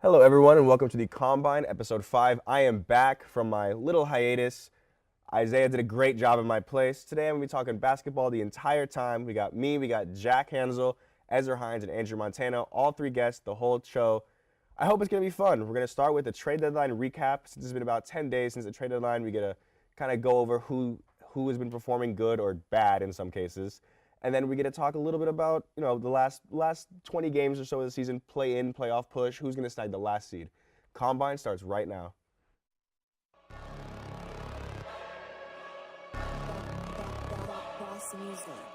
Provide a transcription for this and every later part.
Hello, everyone, and welcome to the Combine, Episode 5. I am back from my little hiatus. Isaiah did a great job in my place. Today, I'm going to be talking basketball the entire time. We got Jack Hanzal, Ezrah Hines, and Andrew Montana, all three guests, the whole show. I hope it's going to be fun. We're going to start with the trade deadline recap. Since it's been about 10 days since the trade deadline, we get to kind of go over who has been performing good or bad in some cases. And then we get to talk a little bit about, the last 20 games or so of the season, play-in, playoff push, who's going to snag the last seed. Combine starts right now.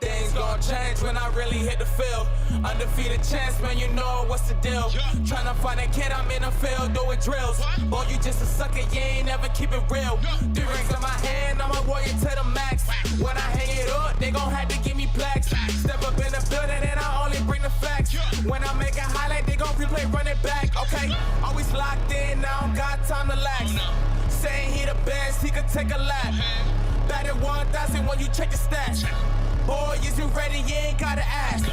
Things gon' change when I really hit the field. Undefeated chance, man, you know what's the deal. Tryna find a kid, I'm in the field doing drills. Boy, you just a sucker, you ain't never keep it real. 3 rings in my hand, I'm a warrior to the max. When I hang it up, they gon' have to give me plaques. Step up in the building and I only bring the facts. When I make a highlight, they gon' replay, run it back. Okay, always locked in, now I don't got time to lax. Saying he the best, he could take a lap. Batted 1,000 when you check the stats. Boy, is you ready? You ain't gotta ask.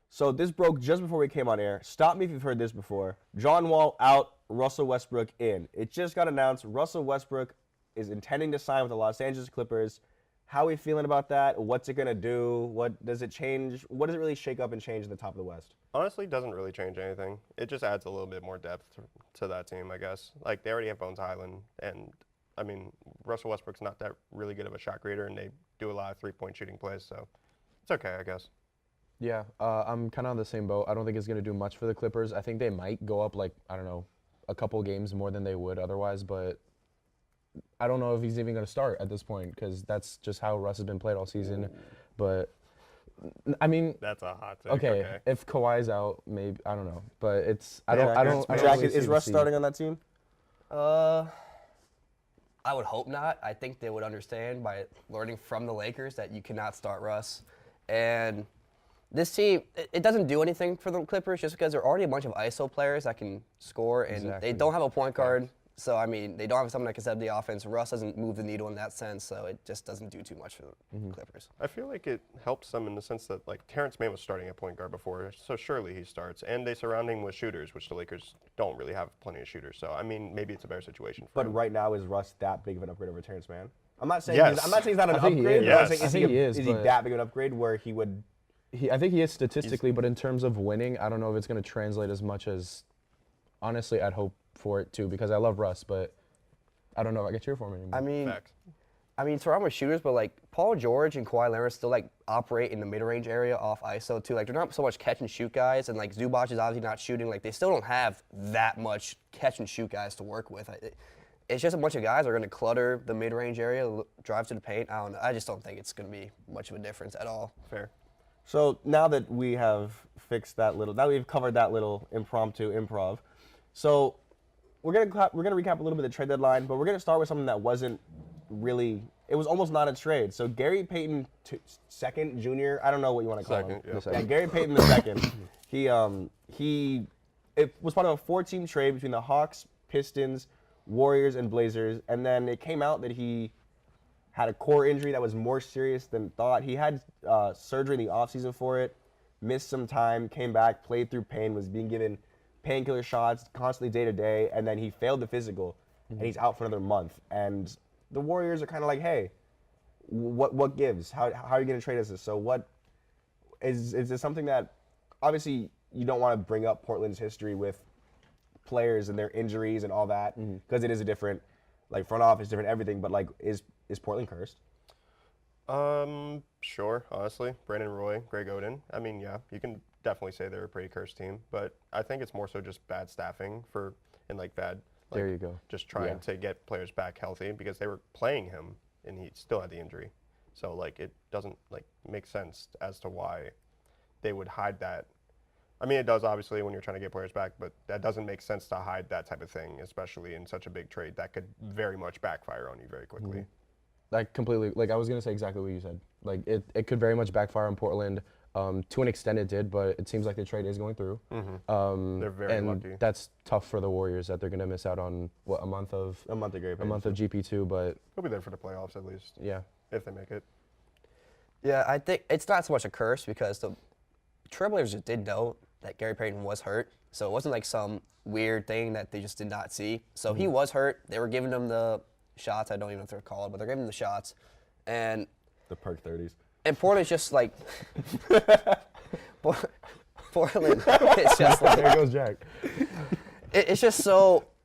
So this broke just before we came on air. Stop me if you've heard this before. John Wall out, Russell Westbrook in. It just got announced Russell Westbrook is intending to sign with the Los Angeles Clippers. How are we feeling about that? What's it going to do? What does it change? What does it really shake up and change at the top of the West? Honestly, doesn't really change anything. It just adds a little bit more depth to that team, I guess. Like, they already have Bones Highland, and, I mean, Russell Westbrook's not that really good of a shot creator, and they do a lot of three-point shooting plays, so it's okay, I guess. Yeah, I'm kind of on the same boat. I don't think it's going to do much for the Clippers. I think they might go up, a couple games more than they would otherwise, but I don't know if he's even going to start at this point because that's just how Russ has been played all season. But, I mean, That's a hot take. okay, if Kawhi's out, maybe, I don't know. But it's, I don't Jack, really see is the Russ seed. starting on that team? I would hope not. I think they would understand by learning from the Lakers that you cannot start Russ. And this team, it doesn't do anything for the Clippers just because there are already a bunch of ISO players that can score, and Exactly. they don't have a point guard. So, I mean, they don't have someone that can set up the offense. Russ doesn't move the needle in that sense, so it just doesn't do too much for the Clippers. I feel like it helps them in the sense that, like, Terrence Mann was starting at point guard before, so surely he starts. And they surround him with shooters, which the Lakers don't really have plenty of shooters. So, I mean, maybe it's a better situation for But him. right now, is Russ that big of an upgrade over Terrence Mann? I'm not saying Yes. he's not an I think he upgrade. is. But I'm Yes. saying, I think he is, is he but- that big of an upgrade where he would? I think he is statistically, but in terms of winning, I don't know if it's going to translate as much as, honestly, I'd hope for it too because I love Russ, but I don't know if I can cheer for him anymore. Facts. I mean, surround with shooters, but like Paul George and Kawhi Leonard still like operate in the mid-range area off ISO too. Like they're not so much catch and shoot guys, and like Zubac is obviously not shooting. Like they still don't have that much catch and shoot guys to work with. It's just a bunch of guys that are going to clutter the mid-range area, drive to the paint. I don't know. I just don't think it's going to be much of a difference at all. Fair. So now that we have fixed that now we've covered that little improv. So we're gonna recap a little bit of the trade deadline, but we're gonna start with something that wasn't really. It was almost not a trade. So Gary Payton second, junior, I don't know what you want to call him. Second, yeah. Yeah, Gary Payton the second. It was part of a 4-team trade between the Hawks, Pistons, Warriors, and Blazers, and then it came out that he had a core injury that was more serious than thought. He had surgery in the offseason for it, missed some time, came back, played through pain, was being given painkiller shots constantly day to day, and then he failed the physical, and he's out for another month. And the Warriors are kind of like, hey, what gives? How are you going to trade us this? So what is this something that obviously you don't want to bring up Portland's history with players and their injuries and all that because it is a different front office, different everything. But like, is Portland cursed? Sure, honestly. Brandon Roy, Greg Oden. I mean, yeah, you can definitely say they're a pretty cursed team, but I think it's more so just bad staffing There you go. just trying to get players back healthy because they were playing him and he still had the injury. So like it doesn't make sense as to why they would hide that. I mean, it does obviously when you're trying to get players back, but that doesn't make sense to hide that type of thing, especially in such a big trade that could very much backfire on you very quickly. Like completely, I was going to say exactly what you said. Like it could very much backfire on Portland. To an extent it did, but it seems like the trade is going through. They're very and lucky. that's tough for the Warriors that they're going to miss out on, a month of Gary Payton. GP2, but He'll be there for the playoffs at least, yeah. if they make it. Yeah, I think it's not so much a curse because the Trailblazers just did know that Gary Payton was hurt, so it wasn't like some weird thing that they just did not see. So he was hurt. They were giving him the shots. I don't even know if they're called, but they're giving him the shots. And The perk 30s. And Portland's just like Portland. It's just like There goes Jack. it's just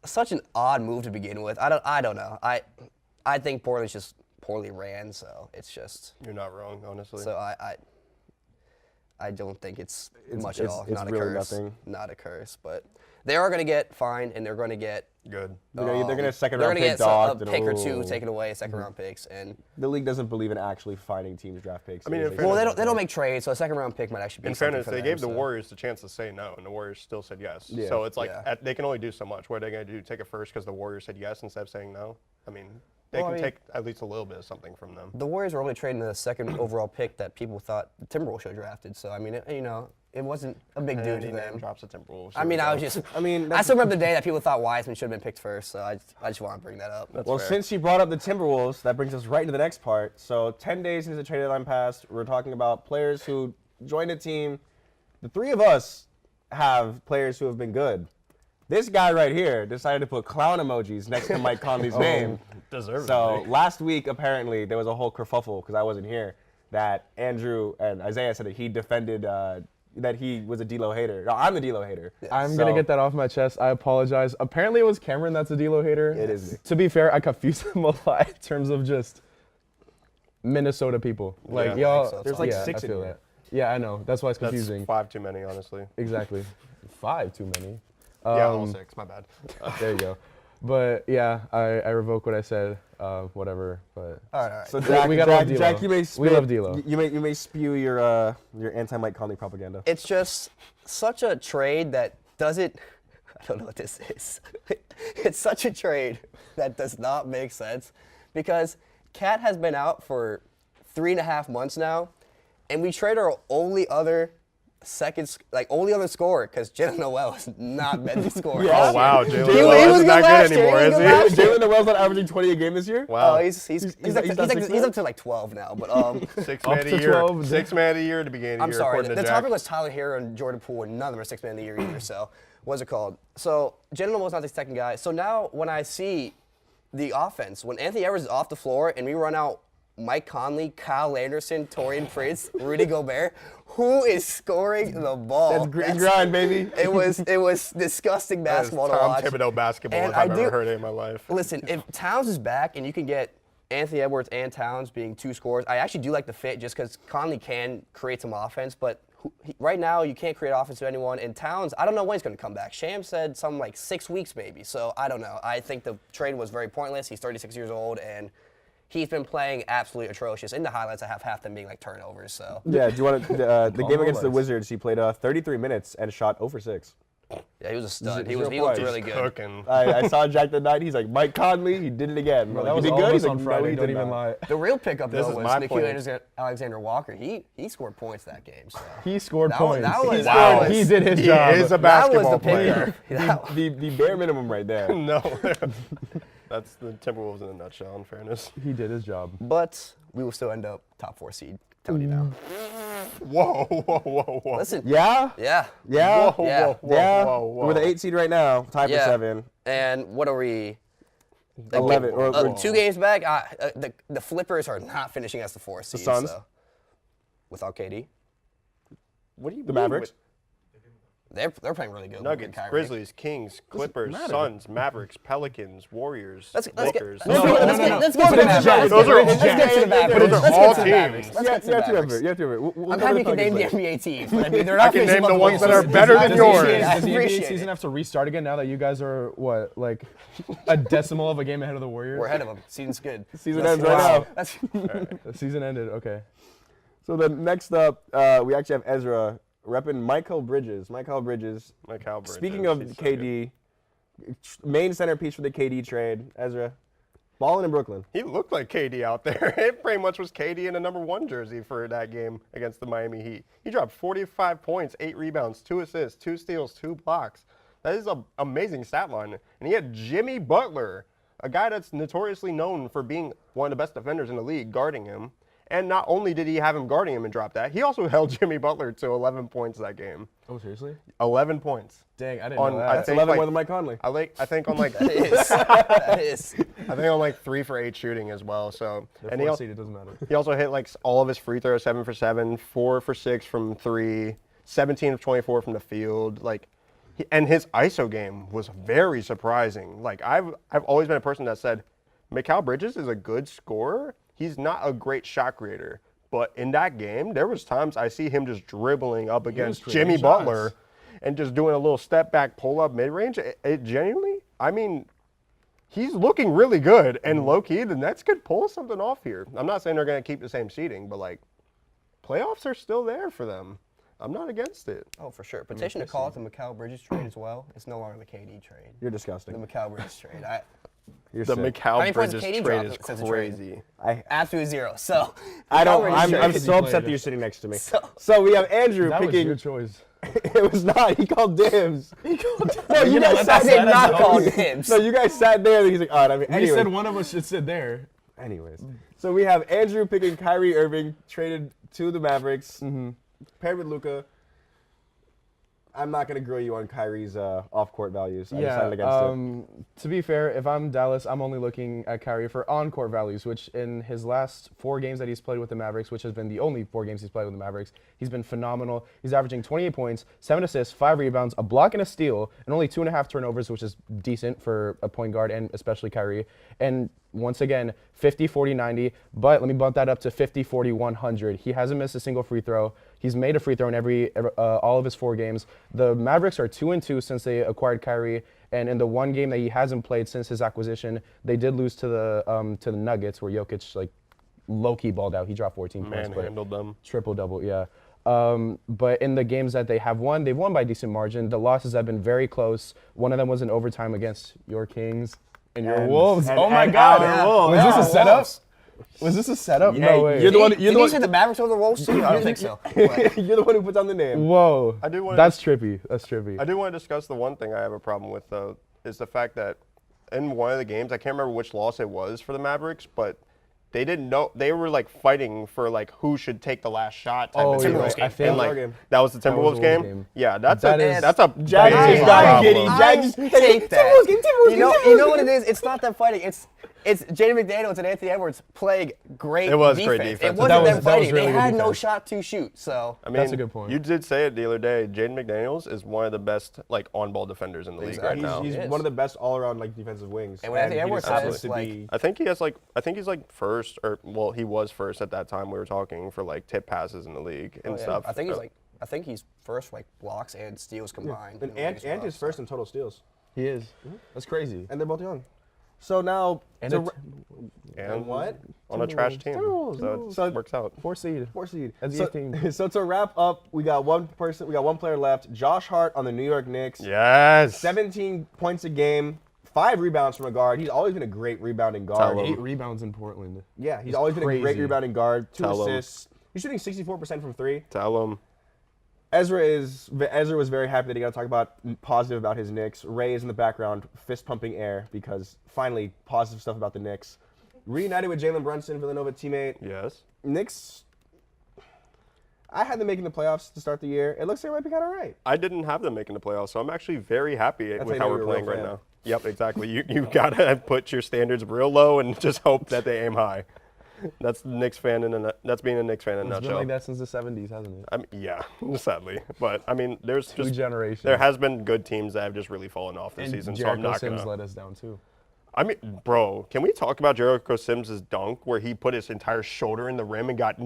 such an odd move to begin with. I don't know. I think Portland's just poorly ran, so it's just. You're not wrong, honestly. So I don't think it's much at all. It's Not a really curse. nothing. Not a curse, but they are going to get fined and they're going to get. Good. They're going to second They're round going to pick get docked. a and pick or two ooh. taken away, second round picks, and The league doesn't believe in actually finding teams' draft picks. I mean, in well, fairness, they don't make trades, so a second round pick might actually be. In something fairness, for they them, gave the so. Warriors the chance to say no, and the Warriors still said yes. Yeah. So it's like Yeah. they can only do so much. What are they going to do? Take it first because the Warriors said yes instead of saying no? I mean, they can take at least a little bit of something from them. The Warriors were only trading the second overall pick that people thought the Timberwolves should have drafted. So I mean, it wasn't a big deal to Any name them. drops the Timberwolves. I mean, I was just. I mean, I still remember the day that people thought Wiseman should have been picked first. So I just want to bring that up. Well, fair. since you brought up the Timberwolves, that brings us right into the next part. So 10 days since the trade deadline passed, we're talking about players who joined a team. The three of us have players who have been good. This guy right here decided to put clown emojis next to Mike Conley's name. Deservedly. So last week, apparently, there was a whole kerfuffle, because I wasn't here, that Andrew and Isaiah said that he defended that he was a D-Lo hater. No, I'm the D-Lo hater. I'm going to get that off my chest. I apologize. Apparently it was Cameron that's a D-Lo hater. It is me. To be fair, I confused him a lot in terms of just Minnesota people. Like, Yeah. y'all. There's like yeah, 6 I in feel here. that. Yeah, I know. That's why it's That's confusing. 5 too many, honestly. Exactly. 5 too many. Yeah, all 6. My bad. There you go. But yeah, I revoke what I said. Whatever. But All right. So We Jack, gotta love Jack, D-Lo. Jack, you may We spit, love D-Lo. You may spew your anti-Mike Conley propaganda. It's just such a trade that doesn't. I don't know what this is. It's such a trade that does not make sense because Cat has been out for 3.5 months now, and we trade our only other scorer because Jalen Noel has not been the scorer. Oh, wow. Jalen He Noel was isn't good that last good year. anymore, He was is good last he? year. Jalen Noel's not averaging 20 a game this year? Wow. Oh, he's up to like 12 now, but 6 Up man a to year. 12. 6 man a year at the beginning of the I'm year, sorry. according The to topic Jack. was Tyler Hero and Jordan Poole, and none of them are 6 man of the year either. So, what's it called? So, Jalen Noel's not the second guy. So now, when I see the offense, when Anthony Edwards is off the floor and we run out Mike Conley, Kyle Anderson, Torian Prince, Rudy Gobert, who is scoring the ball? That's grit and grind, baby. It was disgusting That is basketball to Tom watch. Thibodeau basketball And if I've I ever do- heard it in my life. Listen, if Towns is back and you can get Anthony Edwards and Towns being 2 scorers, I actually do like the fit just because Conley can create some offense, but right now you can't create offense to anyone. And Towns, I don't know when he's going to come back. Sham said something like 6 weeks maybe, so I don't know. I think the trade was very pointless. He's 36 years old, and he's been playing absolutely atrocious. In the highlights, I have half them being like turnovers, so. Yeah, do you want to, the game against the highlights. Wizards, he played 33 minutes and shot 0 for 6. Yeah, he was a stud. He 0 looked points. really good. Cooking. I saw Jack the night. He's like, Mike Conley, he did it again. Bro, Like, that was he did all good. of He's us like, on no, Friday. he Don't did even not. lie. The real pickup, This though, is was my Nikhil point. Alexander Walker. He scored points that game, so. He scored That was- points. that was- Wow. He did his He job. is a That was basketball the player. pickup. The bare minimum right there. No. That's the Timberwolves in a nutshell, in fairness. He did his job. But we will still end up top 4 seed. Telling you now. Whoa, whoa, whoa, whoa. Listen. Yeah? Yeah. Yeah? Whoa, Yeah. whoa, whoa, Yeah? whoa, whoa. We're the 8 seed right now, tied for Yeah. 7. And what are we? 11. Or 2 games back. The Flippers are not finishing as the 4 seed. Suns? So. Without KD, What do you The mean Mavericks? they're playing really good. with Nuggets, Kyrie. Grizzlies, Kings, Clippers, matter. Suns, Mavericks, Pelicans, Warriors, Let's get Lakers. let's No, get- no, let's no, get- no. let's get to the Mavericks. Those are all- Let's get to the Mavericks. Those are Let's all get to the teams. Mavericks. Let's You get have to to the remember. Mavericks. You have to remember. We'll I'm cover happy the you can name the Pelicans later. NBA teams, but I mean, they're not I can finishing name the above ones that are seed. better than I yours. appreciate it. I Does the NBA appreciate season it. have to restart again now that you guys are, what, like a decimal of a game ahead of the Warriors? We're ahead of them. Season's good. Season That's- ends right wow. now. That's The season ended. Okay. So the next up, we actually have Ezra repping Michael Bridges. Like how Bridges, Speaking of he's so good. KD, main centerpiece for the KD trade, Ezra, balling in Brooklyn. He looked like KD out there. It pretty much was KD in a number 1 jersey for that game against the Miami Heat. He dropped 45 points, 8 rebounds, 2 assists, 2 steals, 2 blocks. That is an amazing stat line. And he had Jimmy Butler, a guy that's notoriously known for being one of the best defenders in the league, guarding him. And not only did he have him guarding him and drop that, he also held Jimmy Butler to 11 points that game. Oh, seriously? 11 points. Dang, I didn't On, know I that. think, 11 like, more than Mike Conley. I think on like That is. That is. I think on like 3 for 8 shooting as well. So They're and he, four seed, it doesn't matter. he also hit like all of his free throws, 7 for 7, 4 for 6 from 3, 17 of 24 from the field. Like, and his ISO game was very surprising. Like I've always been a person that said, Mikal Bridges is a good scorer. He's not a great shot creator. But in that game, there was times I see him just dribbling up against creating Jimmy shots. Butler and just doing a little step back pull up mid range. It genuinely, I mean, he's looking really good. And low key, the Nets could pull something off here. I'm not saying they're going to keep the same seeding, but like playoffs are still there for them. I'm not against it. Oh, for sure. Petition to call it the Mikal Bridges trade as well. It's no longer the KD trade. You're The disgusting. Mikal Bridges trade. You're The sick. Mikal How many points Bridges did KD trade drop is since the trade? crazy. Absolutely 0. So I don't. Mikal Bridges I'm trade. so upset that you're sitting next to me. So- So we have Andrew That was picking. your choice. It was not. He called dibs. No, you know guys what, sat that's there. not not call dibs. No, you guys sat there. And he's like, all right. I mean, We anyway. said one of us should sit there. Anyways, so we have Andrew picking Kyrie Irving traded to the Mavericks, paired with Luka. I'm not gonna grill you on Kyrie's off-court values. I decided against it. To be fair, if I'm Dallas, I'm only looking at Kyrie for on-court values, which in his last 4 games that he's played with the Mavericks, which has been the only 4 games he's played with the Mavericks, he's been phenomenal. He's averaging 28 points, 7 assists, 5 rebounds, a block and a steal, and only 2.5 turnovers, which is decent for a point guard and especially Kyrie. And once again, 50, 40, 90, but let me bump that up to 50, 40, 100. He hasn't missed a single free throw. He's made a free throw in all of his 4 games. The Mavericks are 2-2 since they acquired Kyrie, and in the 1 game that he hasn't played since his acquisition, they did lose to the Nuggets, where Jokic like low-key balled out. He dropped 14 points, but Manhandled them. triple-double, yeah. But in the games that they have won, they've won by decent margin. The losses have been very close. One of them was in overtime against your Kings and your Wolves. and- Oh my and God! our Wolves. Was this Yeah, a setup? Was this a setup? Yeah, No way. you're the one. Did You're the you one. say the Mavericks over the Wolves too? I don't think so. But You're the one who puts on the name. Whoa. I do wanna- That's trippy. That's trippy. I do want to discuss the one thing I have a problem with, though, is the fact that in one of the games, I can't remember which loss it was for the Mavericks, but they didn't know, they were like fighting for like who should take the last shot type Oh, of yeah, thing. right. I And, think- like, game. that was the That was Timberwolves the Wolves game? game. Yeah, that's That a is- that's a Jack big just got problem. giddy. Jack just take that. Timberwolves game, Timberwolves you game, know what it is? It's not them fighting. It's Jaden McDaniels and Anthony Edwards playing great It was defense. great defense. It That wasn't was- them that was fighting. really They good had no defense. shot to shoot. So I mean, That's a good point. You did say it the other day. Jaden McDaniels is one of the best like on-ball defenders in the league right now. He's It is. one of the best all-around like defensive wings. And when Anthony he Edwards just happens says, to like- be- I think he has like I think he's like first or well he was first at that time we were talking for like tip passes in the league and yeah, stuff. I think he's first for like blocks and steals combined. and in the league as Ant well, is so. first in total steals, He is. That's crazy. and they're both young. So now, And to and what? on a trash team, Timberwolves. so it works out. 4 seed. 4 seed. That's so, 18. so to wrap up, we got one player left. Josh Hart on the New York Knicks. Yes. 17 points a game, 5 rebounds from a guard. He's always been a great rebounding guard. Tell him. 8 rebounds in Portland. Yeah, he's It's always been a great crazy. rebounding guard. 2 Tell him. assists. He's shooting 64% from 3. Tell him. Ezra was very happy that he got to talk about positive about his Knicks. Ray is in the background, fist pumping air because finally positive stuff about the Knicks. Reunited with Jalen Brunson, Villanova teammate. Yes. Knicks. I had them making the playoffs to start the year. It looks like they might be kind of right. I didn't have them making the playoffs, so I'm actually very happy That's with how how you we're know you're a playing real right fan. now. Yep, exactly. You gotta put your standards real low and just hope that they aim high. That's being a Knicks fan in a It's been nutshell. like that since the 70s, hasn't it? I mean, yeah, sadly, but I mean, there's Two just generations. there has been good teams that have just really fallen off this And season, so I'm Jericho not Sims gonna. let us down too. I mean, bro, can we talk about Jericho Sims' dunk where he put his entire shoulder in the rim and got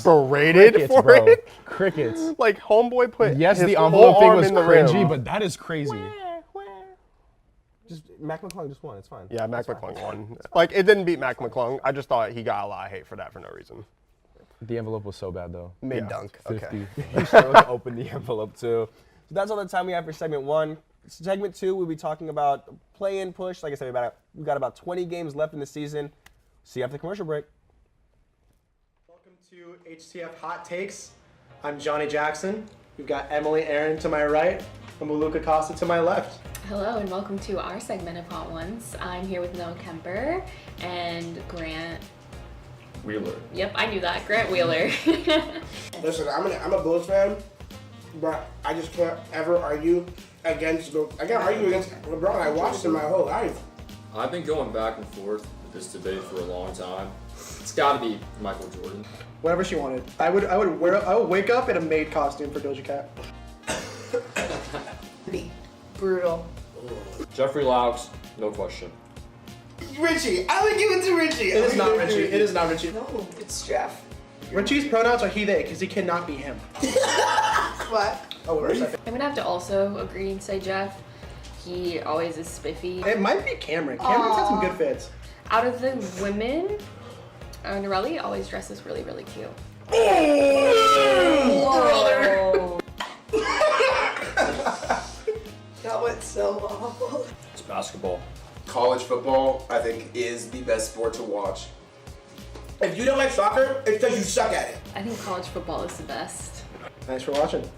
berated Crickets, for bro. it? Crickets. Like homeboy put Yes, his the whole envelope thing arm was in the cringy, rim. but that is crazy. Just Mac McClung just won. It's fine. Yeah, Mac McClung won. Like, it didn't beat Mac McClung. I just thought he got a lot of hate for that for no reason. The envelope was so bad though. Mid dunk. 50. Okay. You struggle to open the envelope too. So that's all the time we have for segment 1. Segment 2, we'll be talking about play-in push. Like I said, we've got about 20 games left in the season. See you after the commercial break. Welcome to HCF Hot Takes. I'm Johnny Jackson. We've got Emily Aaron to my right and Maluka Costa to my left. Hello and welcome to our segment of Hot Ones. I'm here with Noah Kemper and Grant Wheeler. Yep, I knew that. Grant Wheeler. Listen, I'm a Bulls fan, but I just can't ever argue against LeBron. I watched him my whole life. I've been going back and forth with this debate for a long time. It's got to be Michael Jordan. Whatever she wanted. I would wake up in a maid costume for Doja Cat. Brutal. Jeffrey Laux, no question. Richie, I would give it to Richie. It is not Richie. It is not Richie. No, it's Jeff. Richie's pronouns are he, they, because he cannot be him. What? Oh, wait a second. I'm gonna have to also agree and say Jeff. He always is spiffy. It might be Cameron. Cameron's had some good fits. Out of the women, Norelli always dresses really, really cute. Oh, that went so awful. It's basketball. College football, I think, is the best sport to watch. If you don't like soccer, it's because you suck at it. I think college football is the best. Thanks for watching.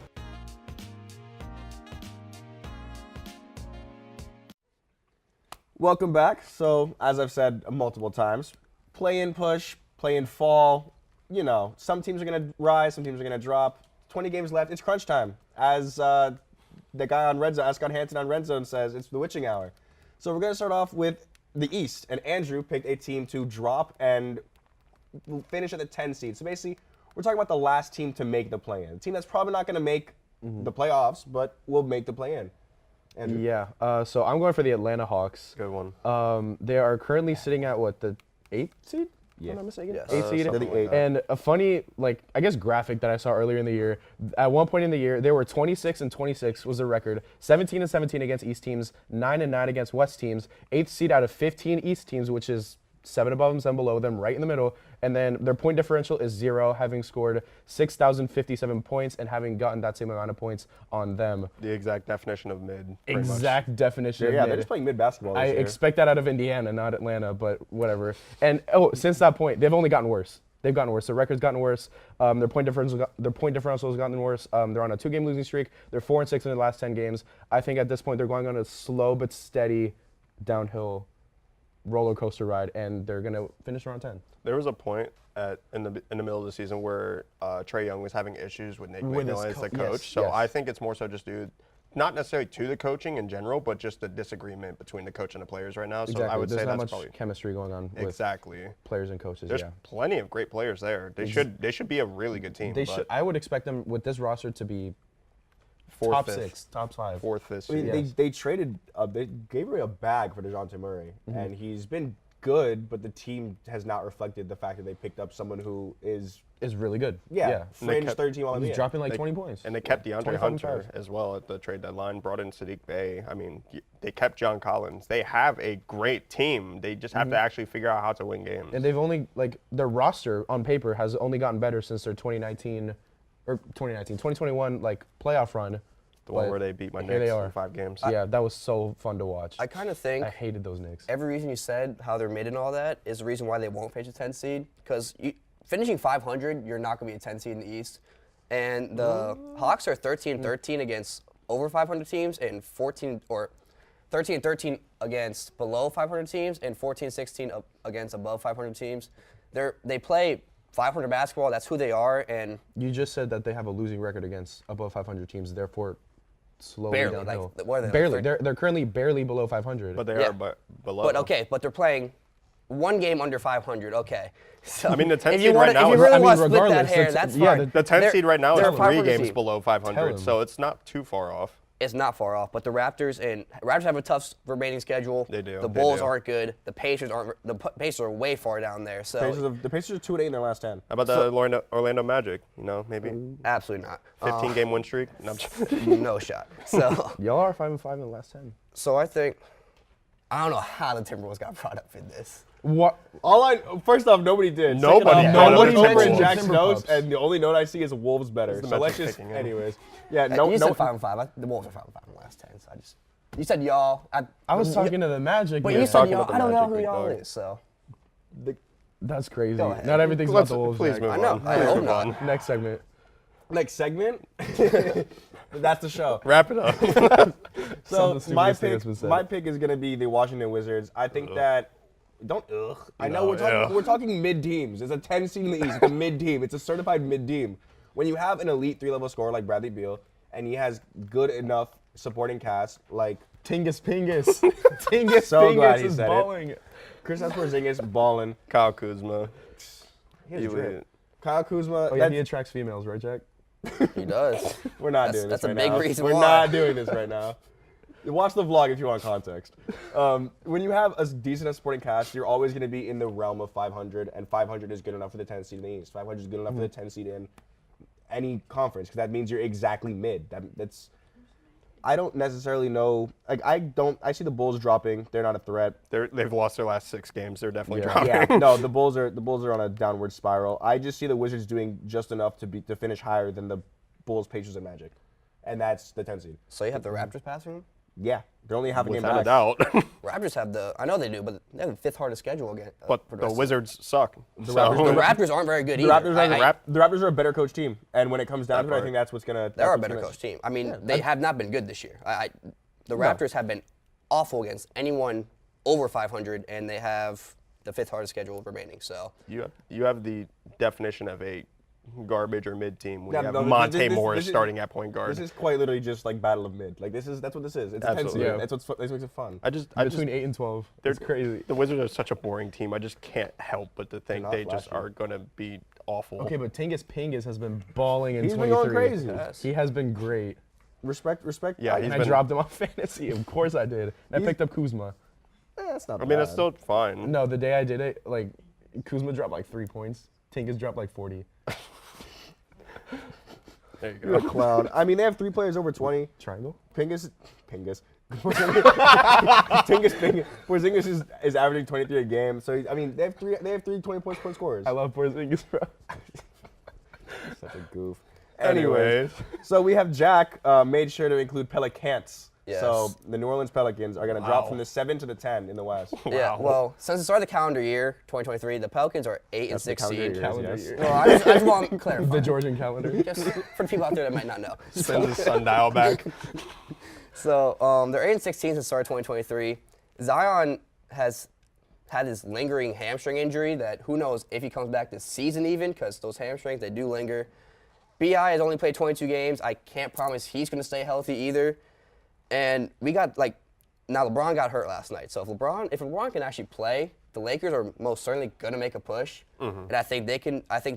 Welcome back. So, as I've said multiple times, play-in push, play-in fall. You know, some teams are going to rise, some teams are going to drop. 20 games left. It's crunch time. As the guy on Red Zone, Scott Hansen on Red Zone says, it's the witching hour. So we're going to start off with the East. And Andrew picked a team to drop and finish at the 10 seed. So basically, we're talking about the last team to make the play-in. A team that's probably not going to make the playoffs, but will make the play-in. Andrew? Yeah. So I'm going for the Atlanta Hawks. Good one. They are currently sitting at what, the 8th seed? Yeah. If I'm not mistaken. Yes. 8th seed. They're the eight. And a funny, I guess graphic that I saw earlier in the year. At one point in the year, they were 26-26 was the record. 17-17 against East teams. 9-9 against West teams. 8th seed out of 15 East teams, which is 7 above them, 7 below them, right in the middle. And then their point differential is 0, having scored 6,057 points and having gotten that same amount of points on them. The exact definition of mid. pretty much. Exact definition of Yeah, mid. they're just playing mid-basketball I this year. expect that out of Indiana, not Atlanta, but whatever. And since that point, they've only gotten worse. They've gotten worse. Their record's gotten worse. Their point differential has gotten worse. They're on a 2-game losing streak. They're 4-6 in their last 10 games. I think at this point they're going on a slow but steady downhill roller coaster ride, and they're gonna finish around 10. There was a point in the middle of the season where Trae Young was having issues with Nick With his McMillan as the yes, coach. So yes. I think it's more so just due, not necessarily to the coaching in general, but just the disagreement between the coach and the players right now. So Exactly. I would There's say not that's much probably chemistry going on with exactly. players and coaches. There's yeah. plenty of great players there. They should be a really good team. They but should. I would expect them with this roster to be fourth, top fifth, 6, top 5. fourth, fifth. I mean, seed. they traded, they gave away a bag for DeJounte Murray, and he's been good, but the team has not reflected the fact that they picked up someone who is, really good. fringe kept- third team All-NBA. He's dropping like They- 20 points. And they kept DeAndre 25 and Hunter 5. as well at the trade deadline, brought in Sadiq Bey. I mean, they kept John Collins. They have a great team. They just have to actually figure out how to win games. And they've only, their roster on paper has only gotten better since their 2021, playoff run. the one but where they beat my here they Knicks are. in 5 games. Yeah, that was so fun to watch. I kind of think I hated those Knicks. every reason you said, how they're mid and all that, is the reason why they won't finish a 10 seed. Because finishing 500, you're not going to be a 10 seed in the East. And the Hawks are 13-13 against over 500 teams and 13-13 against below 500 teams and 14-16 against above 500 teams. They play 500 basketball. That's who they are. And You just said that they have a losing record against above 500 teams, therefore slowly Barely, downhill. like, what are they, like, barely. 30? They're currently barely below 500. But they Yeah. are below. but okay, but they're playing one game under 500. Okay. So I mean, the 10 if seed you right wanna, now if is- you really I mean, want to split that regardless, hair, it's- that's yeah, fine. the 10 seed right now they're is a 3 500 games team. below Tell 500, 'em. so it's not too far off. It's not far off, but the Raptors have a tough remaining schedule. They do, The they Bulls do. aren't good. The Pacers aren't. The Pacers are way far down there. So The Pacers are 2-8 in their last 10. How about the Orlando Magic? You know, maybe absolutely not. 15-game win streak? No, I'm just- No shot. So Y'all are 5-5 in the last 10. so I think I don't know how the Timberwolves got brought up in this. What? First off, nobody did. Nobody Second did. off, Nobody nobody mentioned mentioned Jack's Timber notes, Pups. and the only note I see is Wolves better. the So let's Magic just, picking him. anyways. Yeah, You said 5-5. The Wolves are 5-5 in the last 10. So you said y'all. I was talking to the Magic. But here. you said talking y'all. about the I don't know Magic, who big y'all dog. is. So That's crazy. Go ahead. Not everything's about the Wolves. Please Jack. move I know. on. I Please hope move not. on. Next segment. Next segment. That's the show. Wrap it up. So Something my stupidest thing that's been said. my pick is gonna be the Washington Wizards. I think that Don't I know we're talking mid teams. It's a 10 seed in the East. It's a mid team. It's a certified mid team. When you have an elite 3-level scorer like Bradley Beal, and he has good enough supporting cast like Tingus Pingus. Tingus So Pingus glad he is said it. balling. Kristaps Porzingis balling. Kyle Kuzma. He has Elite. drip. Kyle Kuzma. Oh yeah, he attracts females, right, Jack? He does. We're not That's- doing this that's a right big now. reason We're why. not doing this right now. Watch the vlog if you want context. When you have a decent enough supporting cast, you're always going to be in the realm of 500, and 500 is good enough for the 10 seed in the East. 500 is good enough for the 10 seed in any conference, because that means you're exactly mid. That's. I don't necessarily know. Like I see the Bulls dropping. They're not a threat. They've lost their last 6 games. They're definitely Yeah, dropping. no, the Bulls are on a downward spiral. I just see the Wizards doing just enough to finish higher than the Bulls, Pacers, and Magic, and that's the 10 seed. So you have the Raptors passing them? Yeah, they're only half a game Without a back. doubt. Raptors have I know they do, but they have the 5th hardest schedule again. But for the rest of Wizards suck. The Raptors aren't very good The either. Raptors are a better coach team, and when it comes down to it, I think that's what's gonna. They're a better coach team. I mean, they have not been good this year. The Raptors have been awful against anyone over 500, and they have the 5th hardest schedule remaining. So You have the definition of a garbage or mid team when Yeah, you have no, Monte this Morris is- starting at point guard. This is quite literally just like battle of mid. Like that's what this is. It's a 10 seed. Absolutely. That's what makes it fun. Between 8 and 12. It's crazy. The Wizards are such a boring team. I just can't help but to think not they just flashy. are going to be awful. Okay, but Tingus Pingus has been balling in He's been 23. going crazy. Yes. He has been great. Respect. Yeah, And I dropped him on fantasy. Of course I did. I picked up Kuzma. That's not. I mean, that's bad. still fine. No, the day I did it, like Kuzma dropped like 3 points. Tingus dropped like 40. There you You're a go. clown. I mean, they have 3 players over 20. Triangle? Porzingis. Porzingis is averaging 23 a game. So I mean, they have three 20-point scorers. I love Porzingis, bro. Such a goof. Anyways. So we have Jack made sure to include Pelicans. Yes. So the New Orleans Pelicans are going to drop Wow. from the 7 to the 10 in the West. Yeah, well, since the start of the calendar year, 2023, the Pelicans are 8 and That's the 6 calendar seed. year, Calendar yes. year. Well, I just want to clarify. The Georgian calendar. Just for the people out there that might not know. Send the sundial back. So they're 8 and 16 since the start of 2023. Zion has had this lingering hamstring injury that who knows if he comes back this season even, because those hamstrings, they do linger. B.I. has only played 22 games. I can't promise he's going to stay healthy either. And we got, now LeBron got hurt last night. So if LeBron can actually play, the Lakers are most certainly going to make a push. Mm-hmm. And I think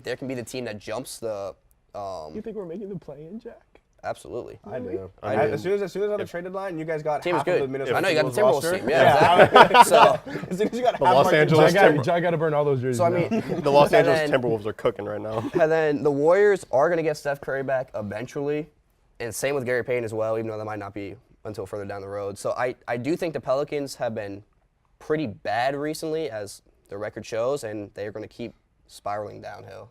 there can be the team that jumps the You think we're making the play-in, Jack? absolutely. I do. I mean, As soon as on the trade deadline, you guys got Team is half of the good. Minnesota I know you got the Timberwolves Timberwolves roster. team. Yeah, exactly. So, As soon as you got The half Los of our Angeles team- I got to burn all those jerseys. I now. mean, The Los and Angeles then- Timberwolves are cooking right now. And then the Warriors are going to get Steph Curry back eventually, and same with Gary Payton as well, even though that might not be until further down the road. So I do think the Pelicans have been pretty bad recently, as the record shows, and they are going to keep spiraling downhill.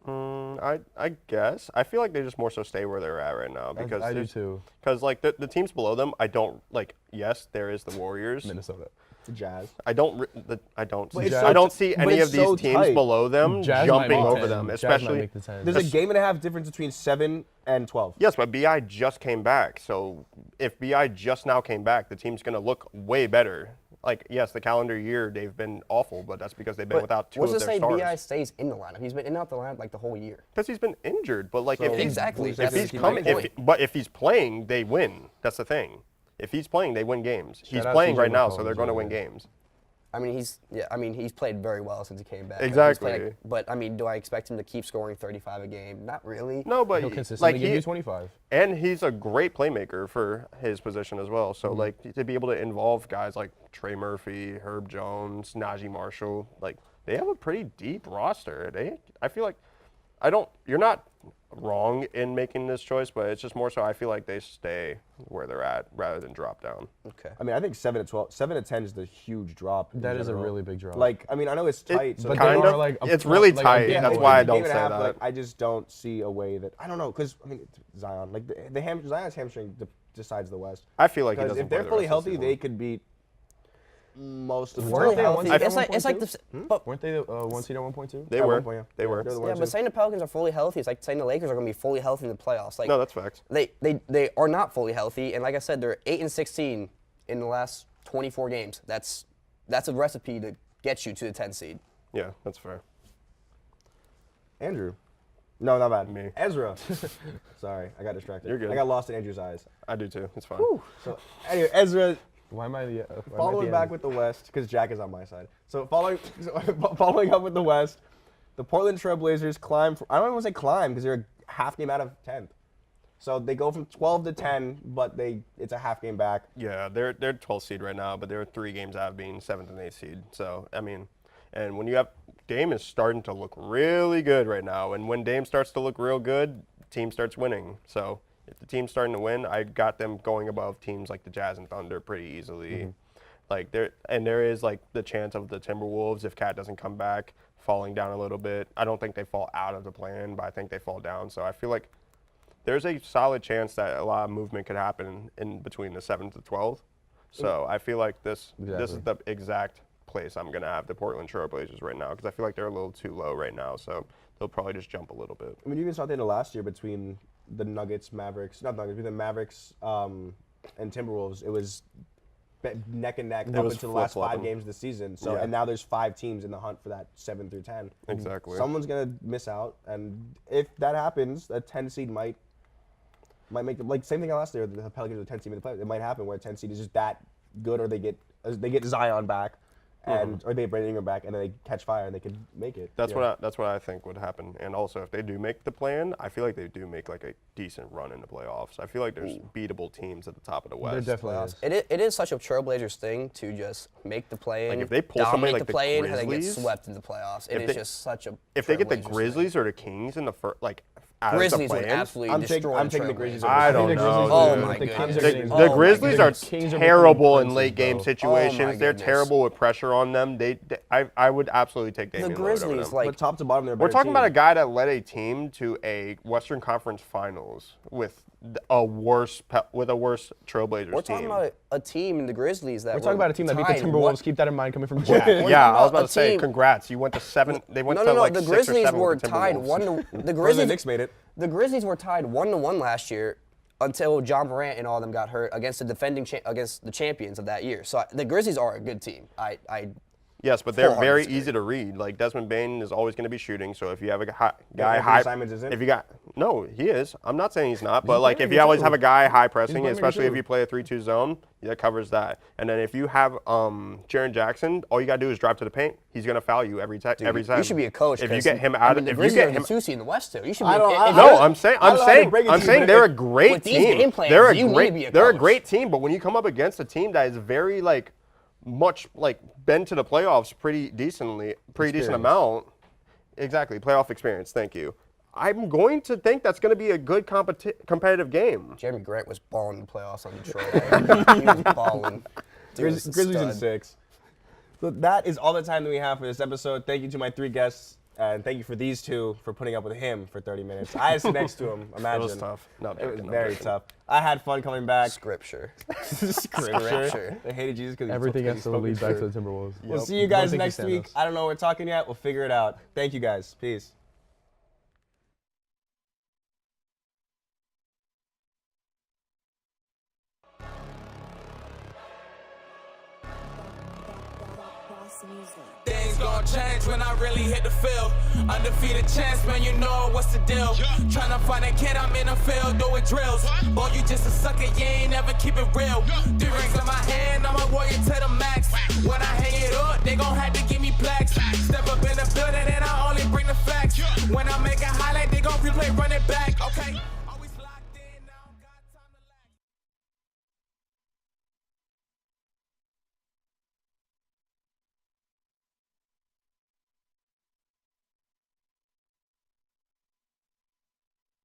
I guess. I feel like they just more so stay where they're at right now because I do too. Because the teams below them, I don't like. Yes, there is the Warriors. Minnesota. The Jazz. I don't it's I so don't t- see but any it's of these so teams tight. below them Jazz might jumping make over 10. them, Jazz might especially. make the 10. There's a game and a half difference between 7 and 12. Yes, but BI just came back. So if BI just now came back, the team's going to look way better. Like, yes, the calendar year, they've been awful, but that's because they've been without two what's of to their say stars. B.I. stays in the lineup? He's been in and out the lineup like the whole year. Because he's been injured. But, like, if Exactly. if That's he's the coming, point. but if he's playing, they win. That's the thing. If he's playing, they win games. He's out playing CJ right now, McCollum so they're as going to well, win yeah. games. I mean, he's played very well since he came back. Like, he's Exactly. played, but I mean, do I expect him to keep scoring 35 a game? Not really. No, but He'll consistently like give you 25. and he's a great playmaker for his position as well. So like to be able to involve guys like Trey Murphy, Herb Jones, Najee Marshall, like they have a pretty deep roster. I feel like you're not wrong in making this choice, but it's just more so I feel like they stay where they're at rather than drop down. Okay. I mean, I think 7 to 10 is the huge drop. in That is a general. really big drop. Like, I mean, I know it's tight. so but Kind there of. are, like, It's really like, tight. yeah, That's like, why I game don't and a say half, that. Like, I just don't see a way that I don't know because I mean Zion, like Zion's hamstring decides the West. I feel like he Because doesn't if they're play the fully rest of the healthy, season. they could beat most of the Fully top. healthy. I It's think like the. But Weren't they the 1 seed at 1.2? They At were. one point, yeah. They were. They're the yeah, ones but who- saying the Pelicans are fully healthy is like saying the Lakers are going to be fully healthy in the playoffs. Like No, that's facts. they are not fully healthy, and like I said, they're 8 and 16 in the last 24 games. That's a recipe to get you to the 10 seed. Yeah, that's fair. Andrew. No, not bad. Me. Ezra. Sorry, I got distracted. You're good. I got lost in Andrew's eyes. I do too. It's fine. So anyway, Ezra, Why am I the following back with the West, because Jack is on my side. So following up with the West, the Portland Trail Blazers climb. I don't even want to say climb because they're a half game out of 10th. So they go from 12 to 10, but it's a half game back. Yeah, they're 12th seed right now, but they're 3 games out of being 7th and 8th seed. So I mean, and when you have Dame is starting to look really good right now, and when Dame starts to look real good, the team starts winning. So if the team's starting to win, I got them going above teams like the Jazz and Thunder pretty easily. Like there is like the chance of the Timberwolves, if Cat doesn't come back, falling down a little bit. I don't think they fall out of the plan, but I think they fall down. So I feel like there's a solid chance that a lot of movement could happen in between the 7th to 12th. So I feel like this is the exact place I'm going to have the Portland Trail Blazers right now, because I feel like they're a little too low right now. So they'll probably just jump a little bit. I mean, you can start the last year between the Nuggets, Mavericks, not Nuggets, between the Mavericks and Timberwolves. It was neck and neck up was until the last 5 flip-flopping. games of the season. So Yeah. and now there's 5 teams in the hunt for that 7 through 10. Exactly. Someone's gonna miss out, and if that happens, a 10 seed might make them like same thing last year. The Pelicans were 10 seed in the playoffs. It might happen where a 10 seed is just that good, or they get Zion back, and or they bring Ingram back, and then they catch fire and they can make it. That's what I think would happen. And also, if they do make the plan, I feel like they do make like a decent run in the playoffs. I feel like there's beatable teams at the top of the West. There definitely is. It is such a Trailblazers thing to just make the play-in, Like, if they pull somebody dominate like the the play-in, and then get Grizzlies, swept into the playoffs. It is just such a If they get the Trailblazers thing. Grizzlies or the Kings in the first, like out Grizzlies of the would play-in, absolutely I'm destroy taking the Trailblazers. Grizzlies. I don't think the know. Grizzlies Oh dude. my the Kings goodness. are The, getting- the my Grizzlies goodness. are Kings are terrible becoming in late game princes, situations. Oh my They're goodness. terrible with pressure on them. I would absolutely take Damian The Lillard over Grizzlies, them. like, But top to bottom, they're a We're better talking team. about a guy that led a team to a Western Conference Finals with a worse Trailblazers we're team. talking about a team in the Grizzlies that We're talking about a team that beat the tied Timberwolves. Keep that in mind, coming from Jack. Yeah, I was about about a to say, team- congrats. You went to 7. They went No, to no, no. like The 6 or Grizzlies 7 were with the tied Timberwolves. 1-1. The Or the Grizzlies Knicks made it. The Grizzlies were tied 1-1 last year until John Morant and all of them got hurt against the defending against the champions of that year. So the Grizzlies are a good team. Yes, but they're Full-on very disagree. easy to read. Like Desmond Bain is always going to be shooting. So if you have a guy Anthony high, Simons isn't? if you got he is. I'm not saying he's not, but like playing if you always too. have a guy high pressing, playing especially if too. you play a 3-2 zone, that covers that. And then if you have Jaren Jackson, all you got to do is drive to the paint. He's going to foul you every time. You should be a coach. If you 'cause, get him I out mean, of the if you Grizzlies get are him the 2 seed in the West too. You should be. I don't- if I- you're- No, I'm saying I don't know how to break it to you, but they're a if- great with these team. game plans, They're a you need to great be a they're a coach. great team, but when you come up against a team that is very like much like been to the playoffs pretty decent amount. Exactly, playoff experience. Thank you. I'm going to think that's going to be a good competitive game. Jeremy Grant was balling in the playoffs on Detroit. He was balling. Dude was a Grizzlies in stud. 6. So that is all the time that we have for this episode. Thank you to my 3 guests, and thank you for these 2 for putting up with him for 30 minutes. I had to sit next to him. Imagine. It was tough. No, It was joking, no very joking. tough. I had fun coming back. Scripture. Scripture. They hated Jesus because Everything has to lead back to the Timberwolves. We'll see you guys Don't think he next stand week. us. I don't know what we're talking yet. We'll figure it out. Thank you guys. Peace. Things gon' change when I really hit the field. Undefeated champs, man, you know what's the deal. Tryna find a kid, I'm in the field doing drills. Boy, you just a sucker, you ain't never keep it real. 3 rings on my